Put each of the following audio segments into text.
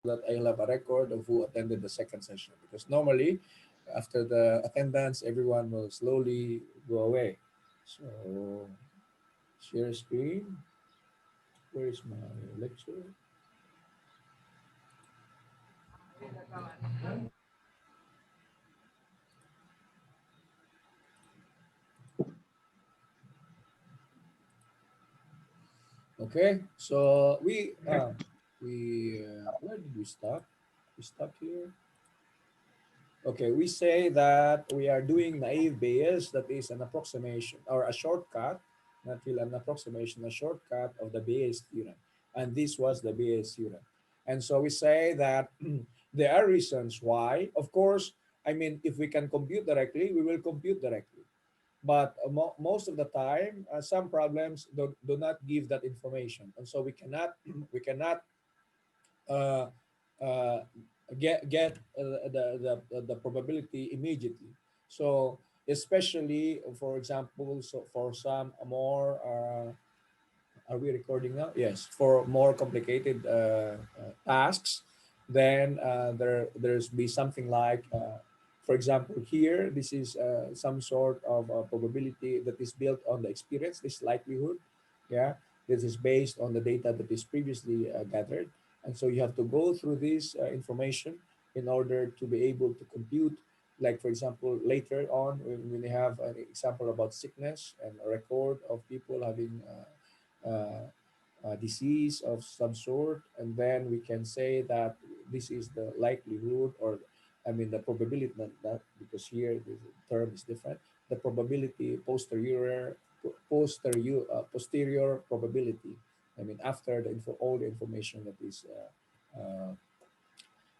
that I'll have a record of who attended the second session. Because normally, after the attendance, everyone will slowly go away. So, share screen. Where is my lecture? Okay, so where did we stop? We stopped here. Okay, we say that we are doing naive Bayes, that is an approximation or a shortcut, not really an approximation, a shortcut of the Bayes theorem. And this was the Bayes theorem. And so we say that there are reasons why. Of course, I mean, if we can compute directly, we will compute directly. But most of the time, some problems do not give that information. And so we cannot, we cannot uh, uh, get the probability immediately. So especially for example, so for some more are we recording now? Yes, for more complicated tasks, then there's be something like, for example, here this is some sort of probability that is built on the experience, this likelihood, yeah, this is based on the data that is previously gathered, and so you have to go through this information in order to be able to compute. Like for example, later on when we have an example about sickness and a record of people having disease of some sort, and then we can say that this is the likelihood, or I mean the probability, not because here the term is different. The probability posterior probability. I mean after the all the information that is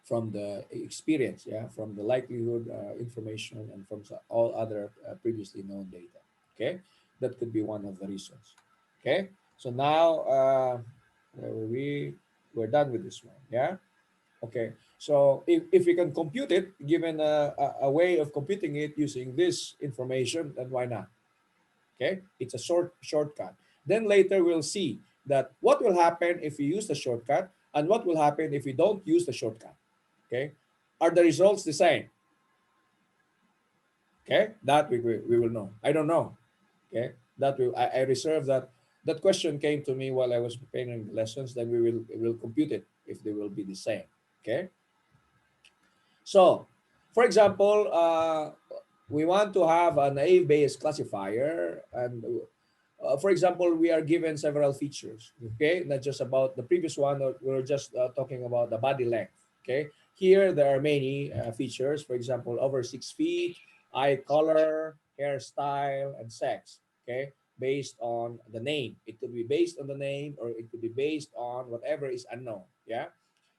from the experience, yeah, from the likelihood information and from all other previously known data. Okay, that could be one of the reasons. Okay, so now where were we? We're done with this one. Yeah. Okay. So if we can compute it, given a way of computing it using this information, then why not? Okay, it's a shortcut. Then later we'll see that what will happen if we use the shortcut and what will happen if we don't use the shortcut. Okay, are the results the same? Okay, that we will know. I don't know. Okay, that I reserve that. That question came to me while I was preparing the lessons. Then we will compute it if they will be the same. Okay, so for example, we want to have an A-based classifier, and for example, we are given several features. Okay, not just about the previous one. We're just talking about the body length. Okay, here there are many features. For example, over 6 feet, eye color, hairstyle, and sex. Okay, based on the name. It could be based on the name, or it could be based on whatever is unknown. Yeah,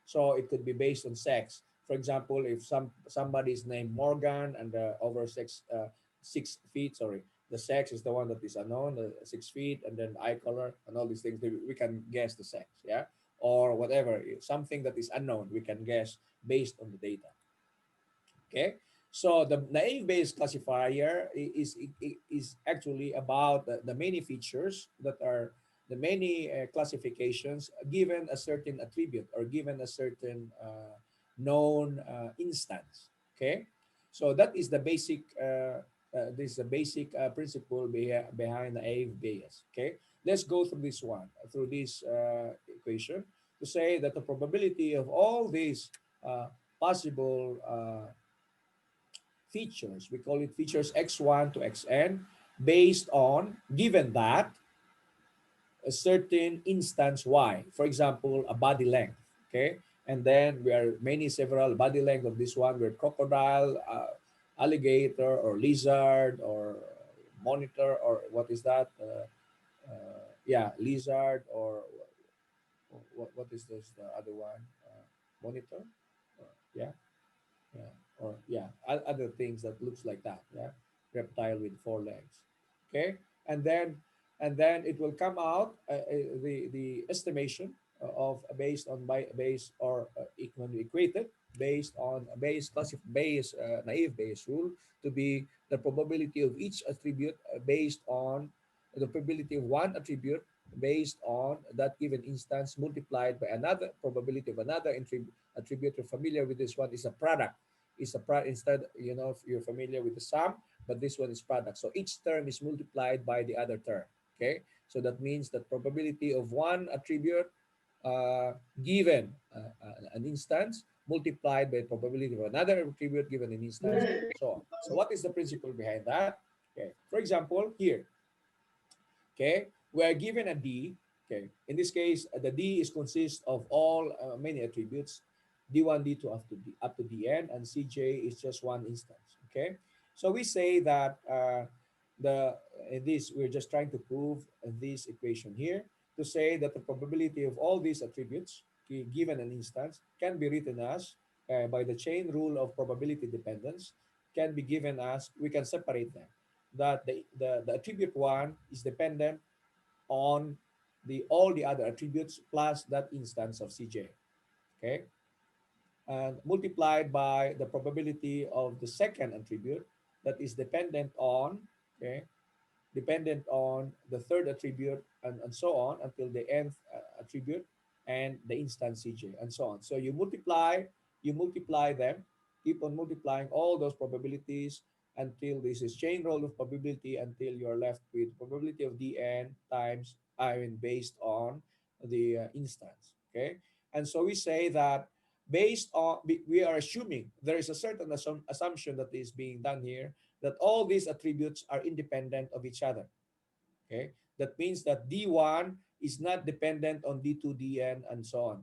so it could be based on sex. For example, if somebody is named Morgan and over 6 feet, sorry, the sex is the one that is unknown, the 6 feet, and then eye color and all these things. We can guess the sex, yeah, or whatever, something that is unknown, we can guess based on the data. Okay, so the naive-based classifier is actually about the many features that are the many classifications given a certain attribute or given a certain known instance. Okay, so that is the basic this is the basic principle behind the naive Bayes. Okay, let's go through this one, through this equation, to say that the probability of all these possible features, we call it features x1 to xn, based on, given that, a certain instance y. For example, a body length. Okay, and then we are many several body length of this one. We're crocodile, alligator, or lizard, or monitor, or what is that? Yeah, lizard, or what is this? The other one, monitor. Yeah, yeah, or yeah, other things that looks like that. Yeah, reptile with 4 legs. Okay, and then it will come out the estimation of based on by base or equated based on base naive Bayes rule to be the probability of each attribute based on the probability of one attribute based on that given instance multiplied by another probability of another attribute. You're familiar with this one is a product. Is a product instead, if you're familiar with the sum, but this one is product. So each term is multiplied by the other term. Okay, so that means that probability of one attribute given an instance multiplied by probability of another attribute given an instance, so on. So what is the principle behind that? Okay, for example, here, okay, we are given a D. Okay, in this case, the D is consist of all many attributes, D1, D2 up to Dn, and Cj is just one instance. Okay, so we say that the in this we're just trying to prove this equation here to say that the probability of all these attributes given an instance can be written as by the chain rule of probability dependence, can be given as, we can separate them, that the attribute one is dependent on the all the other attributes plus that instance of Cj. Okay, and multiplied by the probability of the second attribute that is dependent on, okay, dependent on the third attribute, and so on until the nth attribute and the instance Cj, and so on. So you multiply them, keep on multiplying all those probabilities until this is chain rule of probability, until you're left with probability of dn times, I mean, based on the instance. Okay, and so we say that based on, we are assuming there is a certain assumption that is being done here, that all these attributes are independent of each other. Okay, that means that D1 is not dependent on D2, Dn, and so on,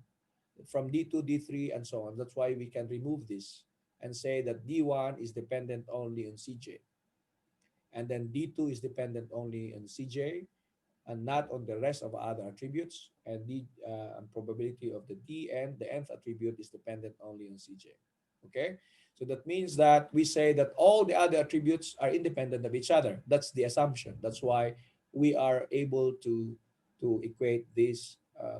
from D2, D3, and so on. That's why we can remove this and say that D1 is dependent only on Cj, and then D2 is dependent only on Cj, and not on the rest of other attributes, and the probability of the dn, the nth attribute, is dependent only on Cj. Okay, so that means that we say that all the other attributes are independent of each other. That's the assumption. That's why we are able to equate these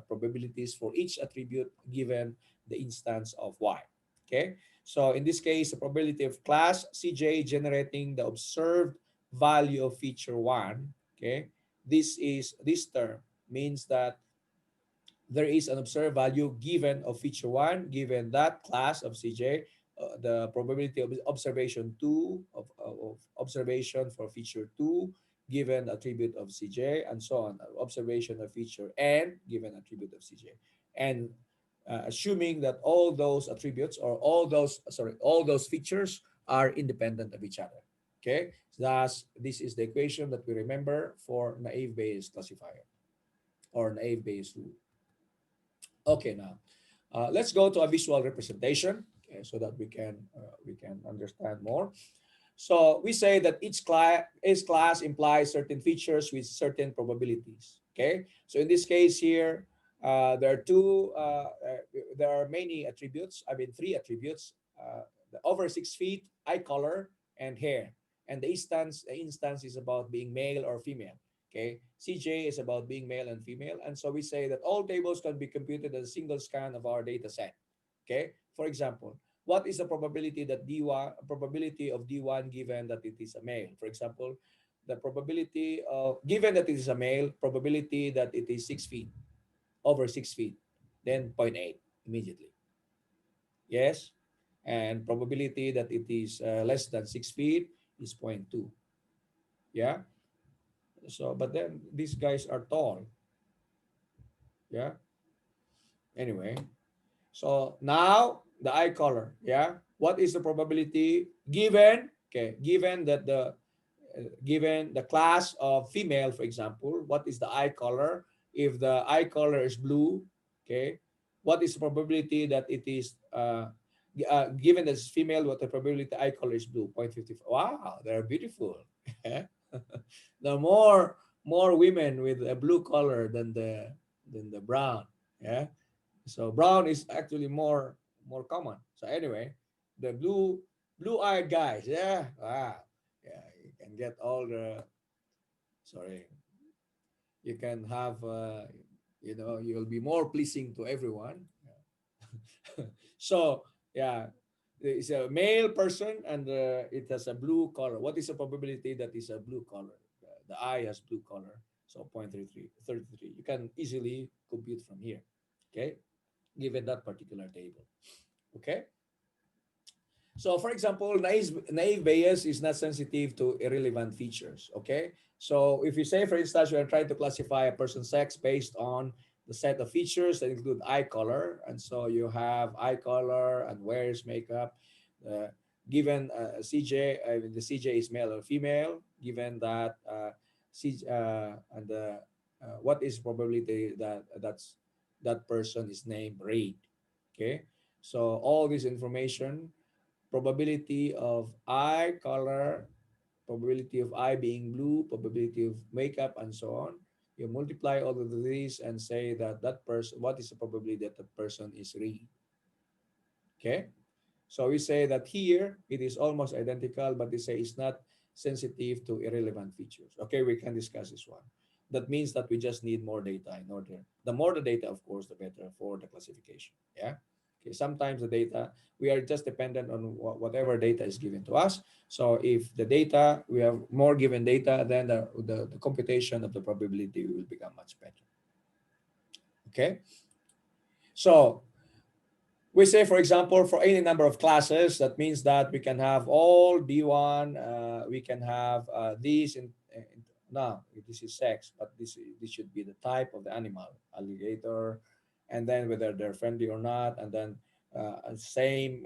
probabilities for each attribute given the instance of y. Okay, so in this case, the probability of class Cj generating the observed value of feature 1. Okay, this term means that there is an observed value given of feature 1 given that class of Cj, the probability of observation 2 of observation for feature 2 given attribute of Cj, and so on, observation of feature n given attribute of Cj, and assuming that all those attributes, or all those features are independent of each other. Okay, thus this is the equation that we remember for naive Bayes classifier or naive Bayes rule. Okay, now let's go to a visual representation, okay, so that we can understand more. So we say that each class implies certain features with certain probabilities. Okay, so in this case here, there are there are many attributes. I mean, three attributes: the over 6 feet, eye color, and hair. And the instance is about being male or female. Okay, CJ is about being male and female, and so we say that all tables can be computed as a single scan of our data set. Okay, for example, what is the probability that D1 probability of D1 given that it is a male? For example, the probability of, given that it is a male, probability that it is 6 feet, over 6 feet, then zero point 0.8 immediately. Yes, and probability that it is less than 6 feet is zero point 0.2. Yeah. So, but then these guys are tall. Yeah. Anyway, so now the eye color. Yeah. What is the probability given? Okay, given the class of female, for example, what is the eye color? If the eye color is blue, okay, what is the probability that it is given as female? What the probability eye color is blue? 0.55. Wow, they're beautiful. The more women with a blue color than the brown. Yeah, so brown is actually more common. So anyway, the blue-eyed guys, yeah, wow, yeah, you can get all the, sorry, you can have, you'll be more pleasing to everyone. Yeah. So yeah, it's a male person and it has a blue color. What is the probability that is a blue color? The eye has blue color. So 0.33. You can easily compute from here. Okay, given that particular table. Okay. So, for example, naive Bayes is not sensitive to irrelevant features. Okay. So, if you say, for instance, you are trying to classify a person's sex based on the set of features that include eye color, and so you have eye color and wears makeup, uh, given CJ, the CJ is male or female, given that and what is probability that that person is named Reid. Okay. So, all this information, probability of eye color, probability of eye being blue, probability of makeup, and so on. You multiply all of these and say that that person, what is the probability that that person is real? Okay. So we say that here it is almost identical, but they say it's not sensitive to irrelevant features. Okay, we can discuss this one. That means that we just need more data in order. The more the data, of course, the better for the classification. Yeah. Okay. Sometimes the data, we are just dependent on whatever data is given to us. So if the data, we have more given data, then the computation of the probability will become much better. Okay. So we say, for example, for any number of classes, that means that we can have all B1, we can have these now this is sex, but this should be the type of the animal, alligator, and then whether they're friendly or not, and then same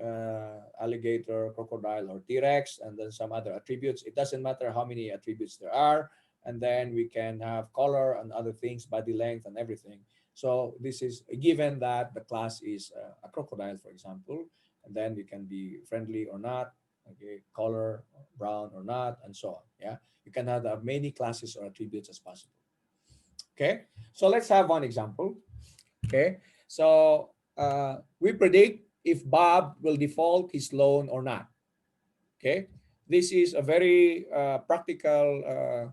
alligator, crocodile, or T-Rex, and then some other attributes. It doesn't matter how many attributes there are, and then we can have color and other things, body length and everything. So this is given that the class is a crocodile, for example, and then you can be friendly or not, okay, color, brown or not, and so on. Yeah, you can have as many classes or attributes as possible. Okay, so let's have one example. Okay, so we predict if Bob will default his loan or not. Okay, this is a very practical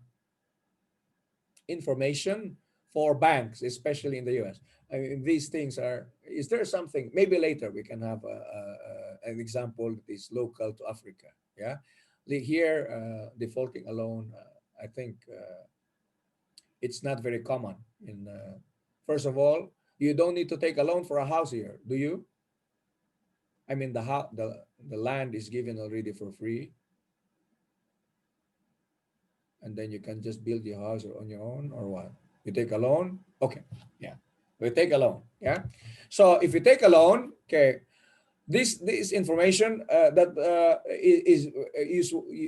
information for banks, especially in the US. I mean, these things are, is there something, maybe later we can have an example that is local to Africa. Yeah. Here, defaulting a loan, I think it's not very common. First of all, you don't need to take a loan for a house here, do you? I mean, the land is given already for free, and then you can just build your house on your own, or what? You take a loan? Okay. Yeah. We take a loan. Yeah. So if you take a loan, okay, this information that is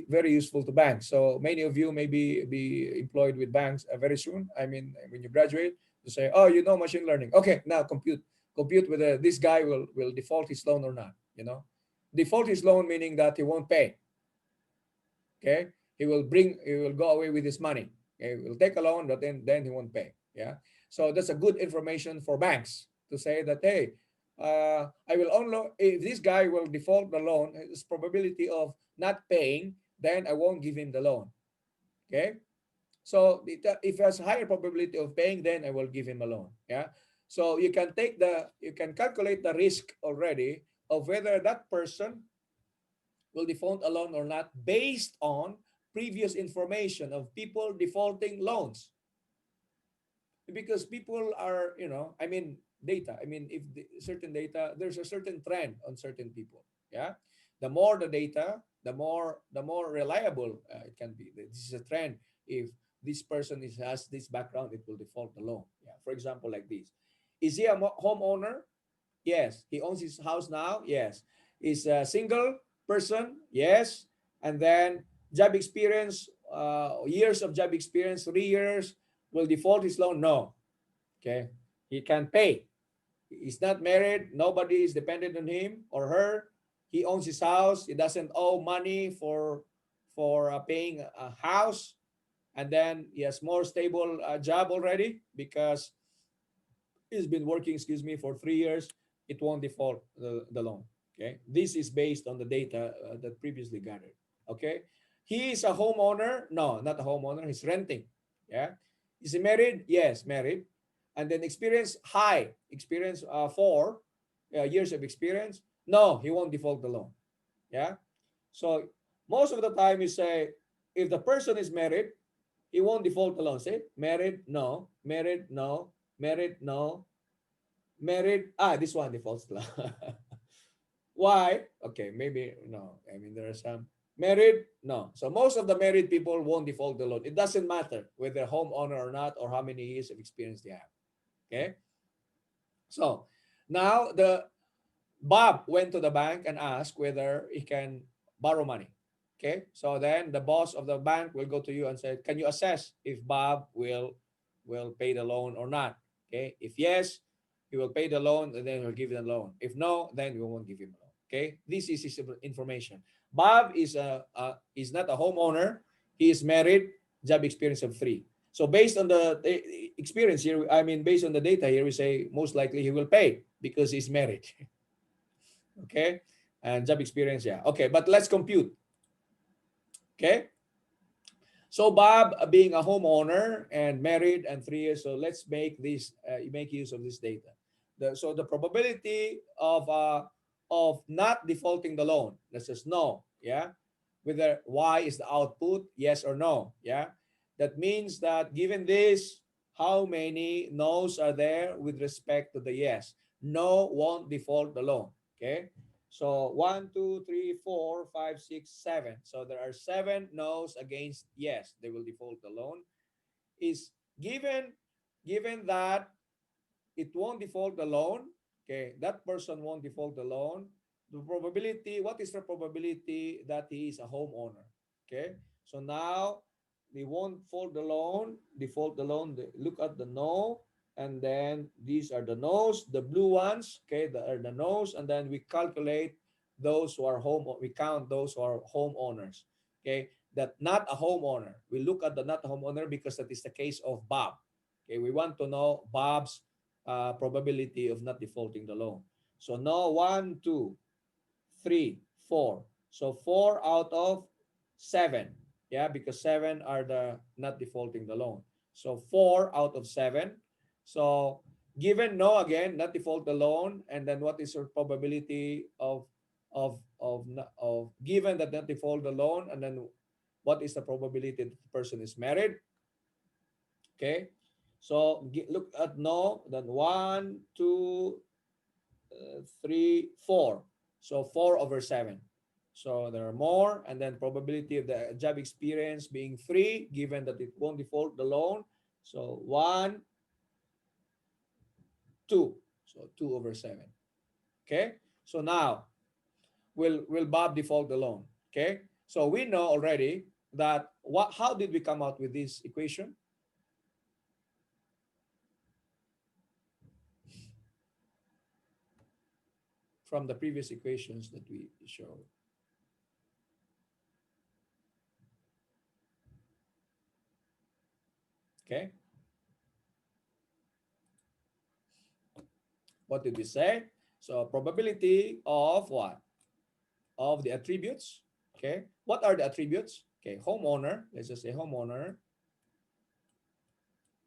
very useful to banks. So many of you may be employed with banks very soon. I mean, when you graduate, you say, oh, you know machine learning. Okay, now compute whether this guy will default his loan or not. Default his loan meaning that he won't pay. Okay, he will go away with his money. Okay, he will take a loan, but then he won't pay. Yeah, so that's a good information for banks to say that, hey, I will only, if this guy will default the loan, his probability of not paying, then I won't give him the loan. Okay, so if he has higher probability of paying, then I will give him a loan. Yeah, so you can calculate the risk already of whether that person will default a loan or not based on previous information of people defaulting loans. Because people are, I mean, data. I mean, if certain data, there's a certain trend on certain people. Yeah. The more the data, the more reliable it can be. This is a trend. If this person has this background, it will default the loan. Yeah. For example, like this. Is he a homeowner? Yes. He owns his house now? Yes. Is a single person? Yes. And then job experience, years of job experience, 3 years, will default his loan? No. Okay. He can pay. He's not married. Nobody is dependent on him or her. He owns his house. He doesn't owe money for paying a house. And then he has more stable job already because he's been working, for 3 years. It won't default the loan. Okay. This is based on the data that previously gathered. Okay. He is a homeowner. No, not a homeowner. He's renting. Yeah. Is he married? Yes, married. And then experience 4 years of experience. No, he won't default the loan. Yeah. So most of the time you say, if the person is married, He won't default the loan. Say, married, no. Married, no. Married, no. Married, this one defaults the loan. Why? Okay, maybe, no. I mean, there are some. Married, no. So most of the married people won't default the loan. It doesn't matter whether homeowner or not, or how many years of experience they have. Okay? So now the Bob went to the bank and asked whether he can borrow money. Okay, so then the boss of the bank will go to you and say, "Can you assess if Bob will pay the loan or not?" Okay, if yes, he will pay the loan, and then we'll give him the loan. If no, then we won't give him a loan. Okay, this is his information. Bob is not a homeowner. He is married. Job experience of 3. So based on the experience here, I mean, based on the data here, we say most likely he will pay because he's married. Okay, and job experience, yeah, okay, but let's compute. Okay, so Bob, being a homeowner and married and 3 years, so let's make this make use of this data. So the probability of not defaulting the loan, let's just no, yeah, whether y is the output, yes or no, yeah, that means that given this, how many no's are there with respect to the yes? No won't default the loan. Okay, so 1, 2, 3, 4, 5, 6, 7. So there are 7 no's against yes, they will default the loan. Is given given that it won't default the loan. Okay, that person won't default the loan. The probability, what is the probability that he is a homeowner? Okay, so now they won't default the loan. They look at the no, and then these are the no's, the blue ones. Okay, that are the no's, and then we calculate those who are we count those who are homeowners. Okay, that not a homeowner. We look at the not a homeowner because that is the case of Bob. Okay, we want to know Bob's probability of not defaulting the loan. So no, 1, 2, 3, 4. So 4 out of 7. Yeah, because 7 are the not defaulting the loan. So 4 out of 7. So given no again, not default the loan, and then what is your probability of given that not default the loan, and then what is the probability that the person is married? Okay, so look at no, then 1, 2, 3, 4. So 4/7. So there are more, and then probability of the job experience being 3, given that it won't default the loan. So 1, 2. So 2/7. Okay. So now will Bob default the loan? Okay. So we know already that how did we come out with this equation? From the previous equations that we showed. Okay. What did we say? So probability of what? Of the attributes. Okay. What are the attributes? Okay. Homeowner. Let's just say homeowner.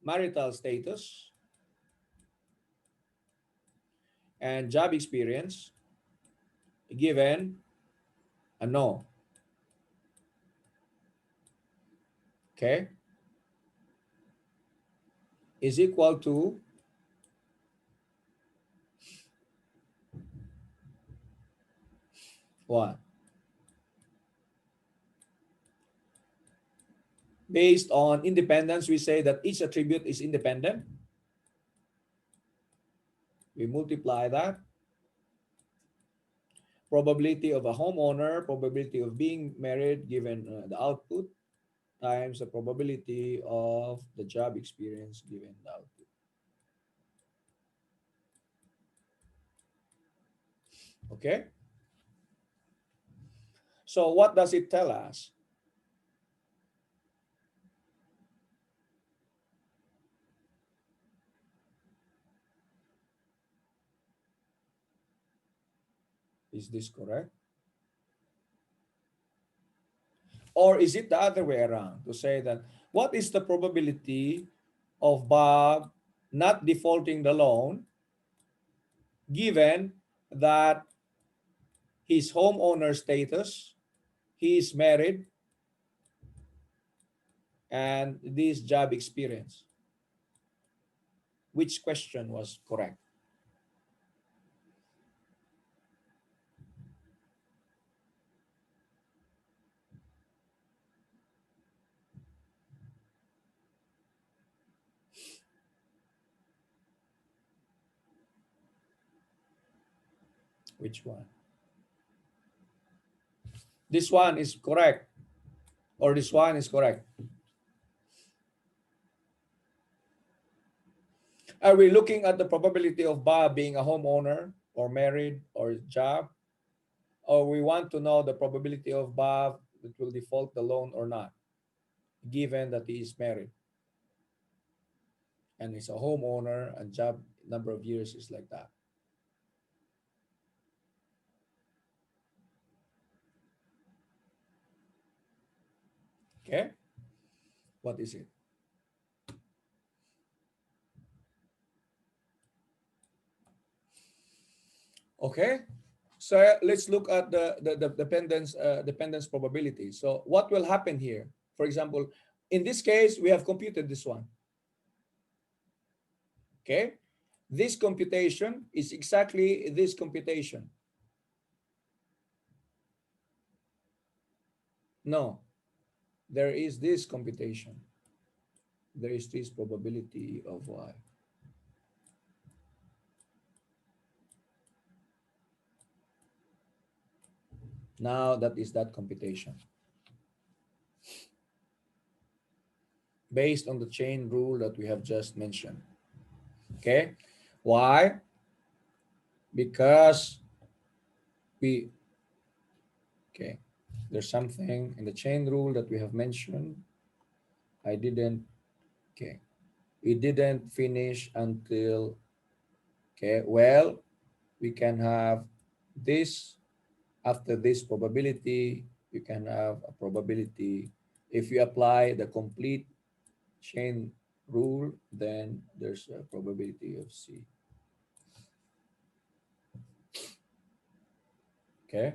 Marital status. And job experience. Given a no. Okay. Is equal to what? Based on independence, we say that each attribute is independent. We multiply that. Probability of a homeowner, probability of being married given the output, times the probability of the job experience given the output. Okay? So what does it tell us? Is this correct? Or is it the other way around to say that what is the probability of Bob not defaulting the loan given that his homeowner status, he is married, and this job experience. Which question was correct? Which one? This one is correct, or this one is correct. Are we looking at the probability of Bob being a homeowner or married or job? Or we want to know the probability of Bob that will default the loan or not, given that he is married and is a homeowner and job number of years is like that. Okay? What is it? Okay? So let's look at the dependence probability. So what will happen here? For example, in this case, we have computed this one. Okay? This computation is exactly this computation. No, there is this computation. There is this probability of y. Now that is that computation based on the chain rule that we have just mentioned. Okay? Why? Because we, okay, there's something in the chain rule that we have mentioned. I didn't, okay, we didn't finish until, okay, well, we can have this after this probability, you can have a probability. If you apply the complete chain rule, then there's a probability of C. Okay.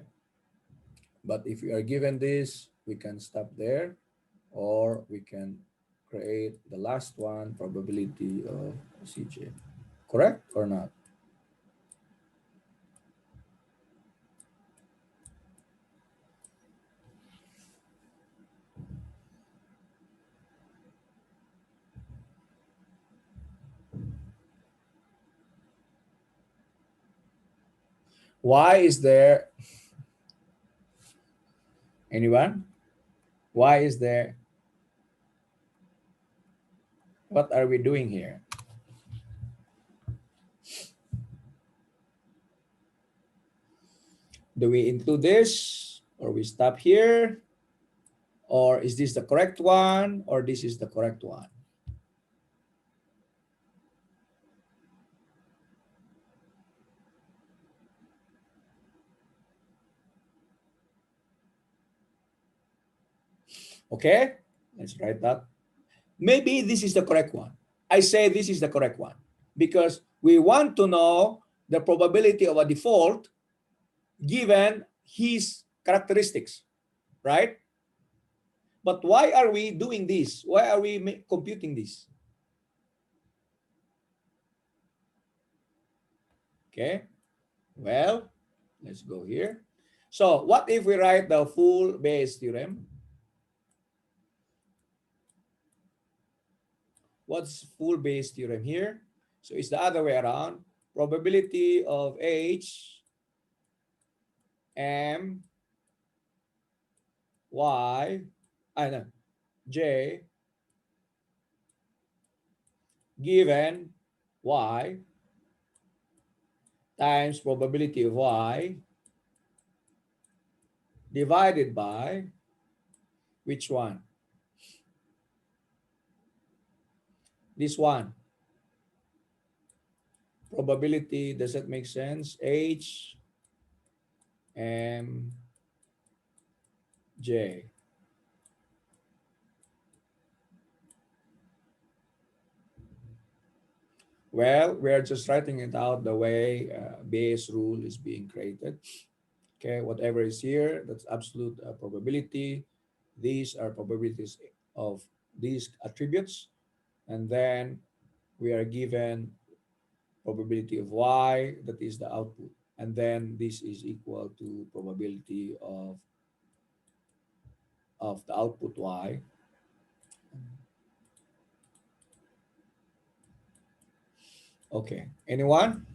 But if we are given this, we can stop there, or we can create the last one, probability of CJ. Correct or not? Why is there anyone? Why is there? What are we doing here? Do we include this, or we stop here, or is this the correct one, or this is the correct one? Okay, let's write that. Maybe this is the correct one. I say this is the correct one because we want to know the probability of a default given his characteristics, right? But why are we doing this? Why are we computing this? Okay, well, let's go here. So what if we write the full Bayes theorem? What's full Bayes theorem here? So it's the other way around. Probability of H M Y I know J given Y times probability of Y divided by which one? This one. Probability, does that make sense? H M J. Well, we're just writing it out the way Bayes rule is being created. Okay, whatever is here, that's absolute probability. These are probabilities of these attributes, and then we are given probability of y, that is the output, and then this is equal to probability of the output y. Okay, anyone?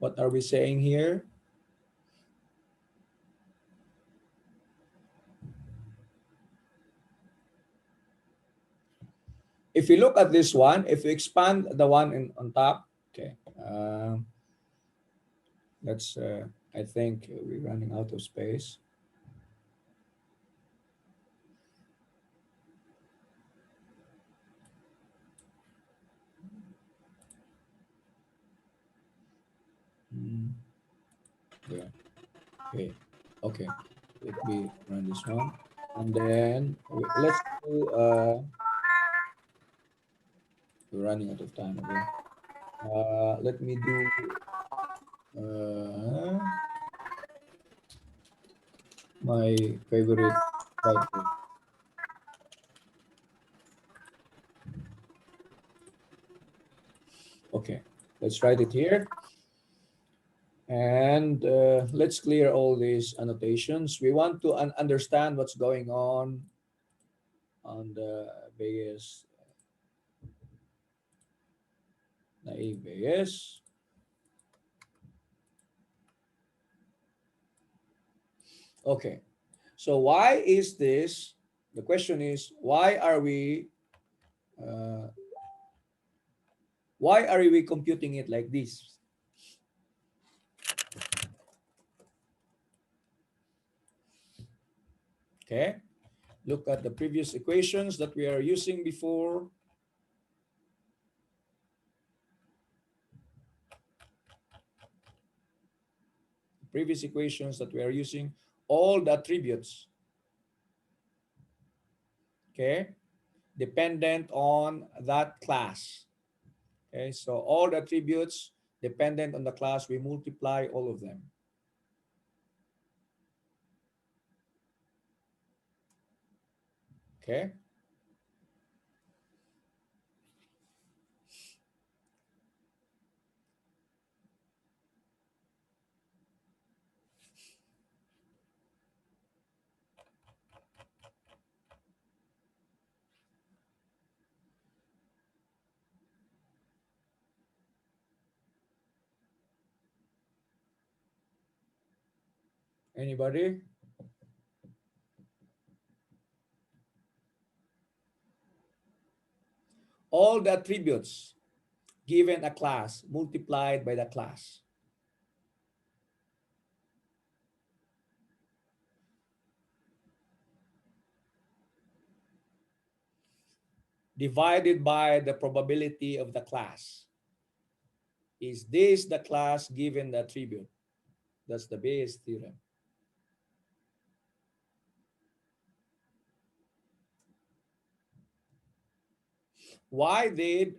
What are we saying here? If you look at this one, if you expand the one on top, okay, let's, I think we're running out of space. Mm, yeah, okay, okay. Let me run this one. And then let's do, we're running out of time again. Let me do, uh, my favorite writer. Okay, let's write it here. And let's clear all these annotations. We want to understand what's going on the Bayes, naive Bayes. Okay, so why is this? The question is, uh, why are we computing it like this? Okay, look at the previous equations that we are using before. Previous equations that we are using, all the attributes, okay, dependent on that class. Okay, so all the attributes dependent on the class, we multiply all of them. Okay. Anybody? All the attributes given a class multiplied by the class. Divided by the probability of the class. Is this the class given the attribute? That's the Bayes theorem. Why did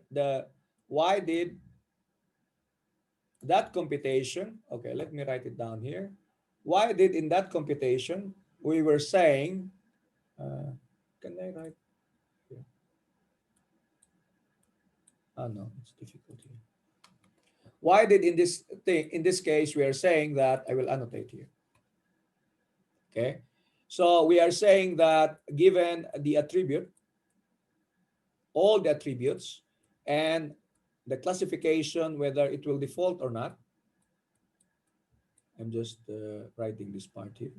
that computation, okay, let me write it down here. Why did in that computation we were saying, uh, can I write here? Oh no, it's difficult here. Why did in this case we are saying that, I will annotate here. Okay, so we are saying that given the attribute, all the attributes, and the classification whether it will default or not. I'm just writing this part here.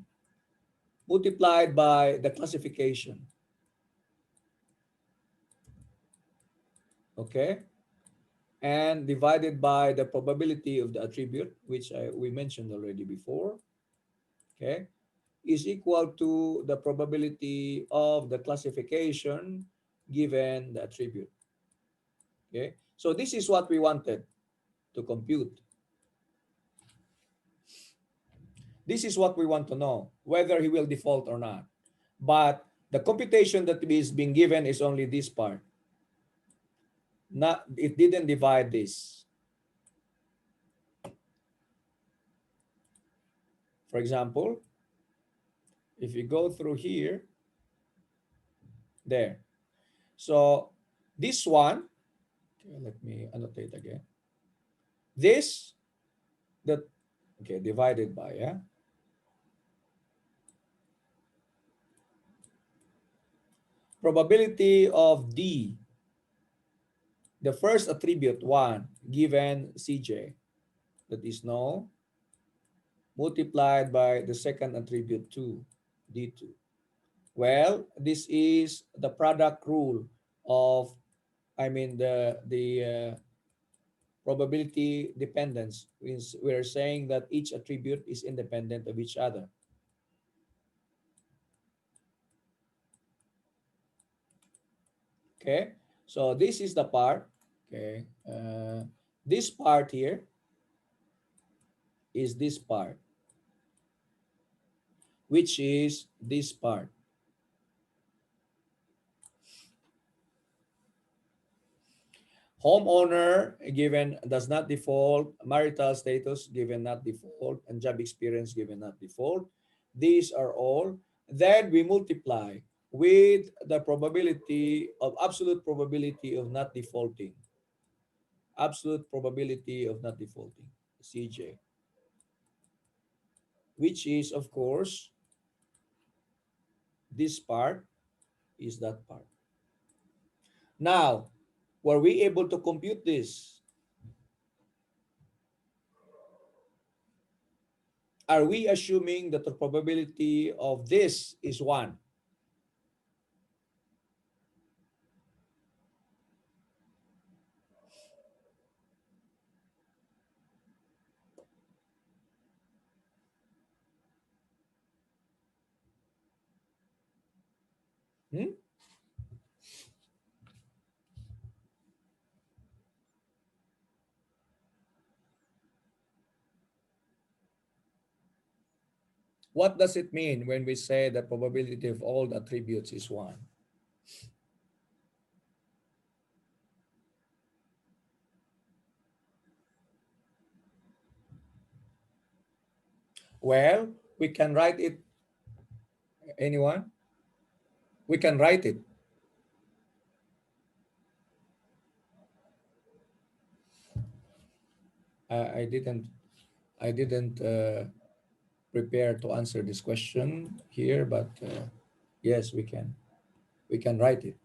Multiplied by the classification. Okay, and divided by the probability of the attribute, which we mentioned already before, okay, is equal to the probability of the classification given the attribute. Okay, so this is what we wanted to compute. This is what we want to know, whether he will default or not. But the computation that is being given is only this part. Not, it didn't divide this. For example, if you go through here, there. So this one, okay, let me annotate again. This, that, okay, divided by, yeah. Probability of D, the first attribute 1, given Cj, that is no, multiplied by the second attribute 2, D2. Well, this is the product rule of, I mean, the probability dependence. Means we're saying that each attribute is independent of each other. Okay, so this is the part. Okay, this part here is this part, which is this part. Homeowner given does not default, marital status given not default, and job experience given not default. These are all. Then we multiply with the probability of absolute probability of not defaulting. Absolute probability of not defaulting, CJ, which is, of course, this part is that part. Now, were we able to compute this? Are we assuming that the probability of this is 1? Hmm? What does it mean when we say the probability of all the attributes is 1? Well, we can write it. Anyone? We can write it. I didn't. I didn't prepare to answer this question here, but yes, we can. We can write it.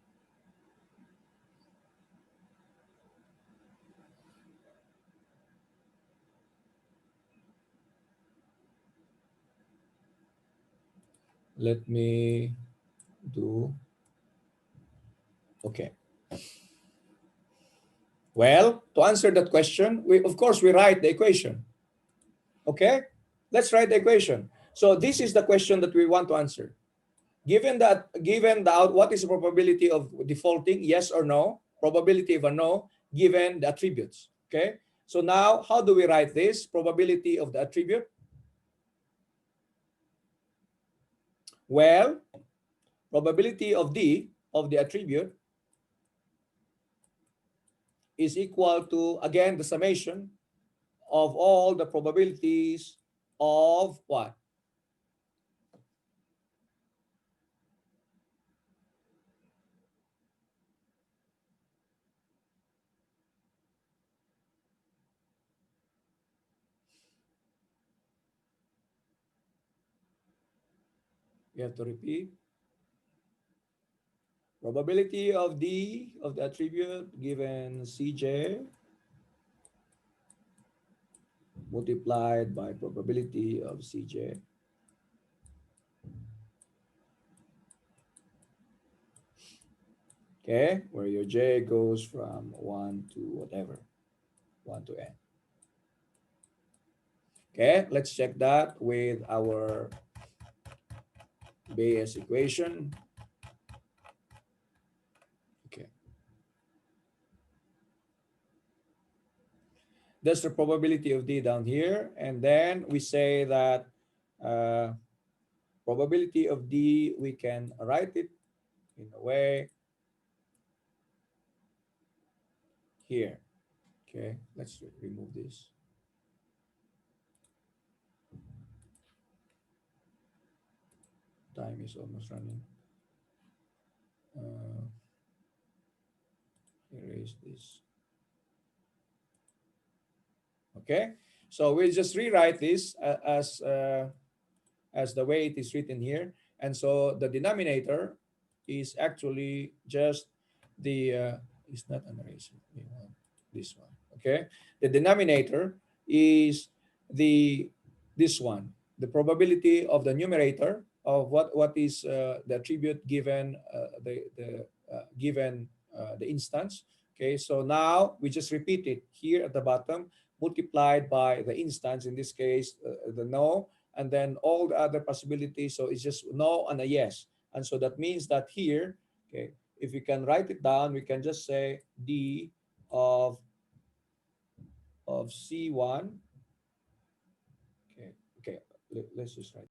Let me do. Okay. Well, to answer that question, we of course we write the equation. Okay? Let's write the equation. So this is the question that we want to answer. Given the out, what is the probability of defaulting? Yes or no? Probability of a no, given the attributes. Okay? So now, how do we write this? Probability of the attribute. Well, probability of D, of the attribute, is equal to, again, the summation of all the probabilities of what? You have to repeat. Probability of D, of the attribute, given Cj, multiplied by probability of Cj. Okay, where your J goes from 1 to whatever, 1 to N. Okay, let's check that with our Bayes equation. Okay. That's the probability of D down here. And then we say that Uh, Probability of D, we can write it in a way here. Okay, let's remove this. Time is almost running. Uh, Erase this. Okay, so we'll just rewrite this as the way it is written here. And so the denominator is actually just the, it's not an eraser. We want this one. Okay. The denominator is the, this one, the probability of the numerator of what is the attribute given given the instance. Okay. So now we just repeat it here at the bottom, multiplied by the instance, in this case, the no, and then all the other possibilities. So it's just no and a yes. And so that means that here, okay, if we can write it down, we can just say D of C1. Okay, okay, let's just write